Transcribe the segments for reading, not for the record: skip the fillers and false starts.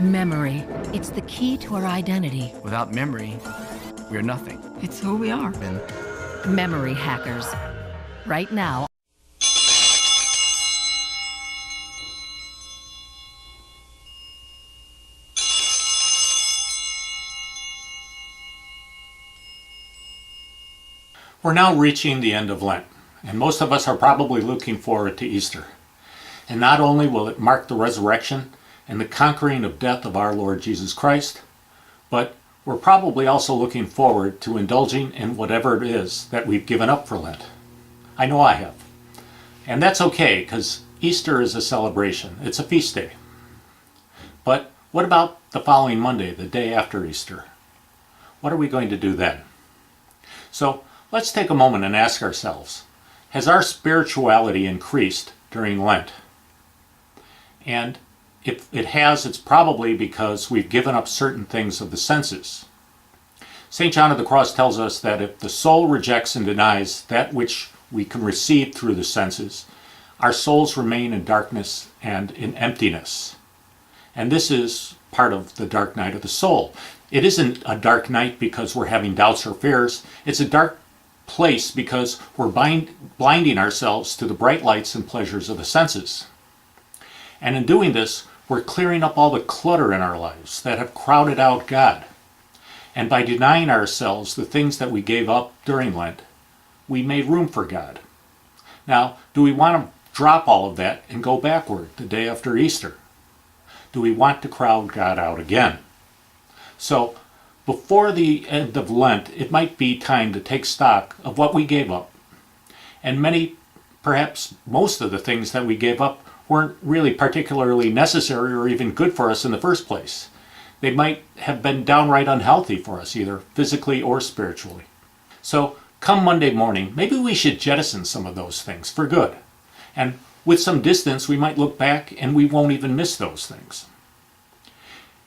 Memory. It's the key to our identity. Without memory, we're nothing. It's who we are. Memory hackers. Right now. We're now reaching the end of Lent, and most of us are probably looking forward to Easter. And not only will it mark the resurrection and the conquering of death of our Lord Jesus Christ, but we're probably also looking forward to indulging in whatever it is that we've given up for Lent. I know I have. And that's okay, because Easter is a celebration. It's a feast day. But what about the following Monday, the day after Easter? What are we going to do then? So let's take a moment and ask ourselves, has our spirituality increased during Lent? And if it has, it's probably because we've given up certain things of the senses. St. John of the Cross tells us that if the soul rejects and denies that which we can receive through the senses, our souls remain in darkness and in emptiness. And this is part of the dark night of the soul. It isn't a dark night because we're having doubts or fears. It's a dark place because we're blinding ourselves to the bright lights and pleasures of the senses. And in doing this, we're clearing up all the clutter in our lives that have crowded out God. And by denying ourselves the things that we gave up during Lent, we made room for God. Now, do we want to drop all of that and go backward the day after Easter? Do we want to crowd God out again? So, before the end of Lent, it might be time to take stock of what we gave up. And many, perhaps most of the things that we gave up weren't really particularly necessary or even good for us in the first place. They might have been downright unhealthy for us, either physically or spiritually. So, come Monday morning, maybe we should jettison some of those things for good. And with some distance, we might look back and we won't even miss those things.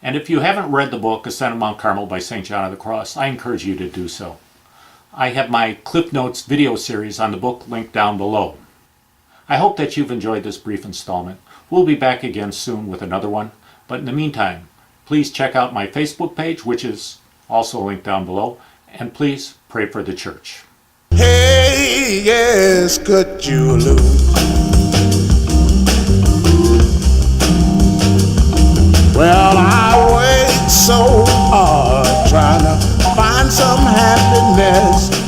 And if you haven't read the book, Ascent of Mount Carmel by St. John of the Cross, I encourage you to do so. I have my Cliff Notes video series on the book linked down below. I hope that you've enjoyed this brief installment. We'll be back again soon with another one, but in the meantime, please check out my Facebook page, which is also linked down below, and please pray for the church. Hey, yes, could you lose? Well, I worked so hard trying to find some happiness.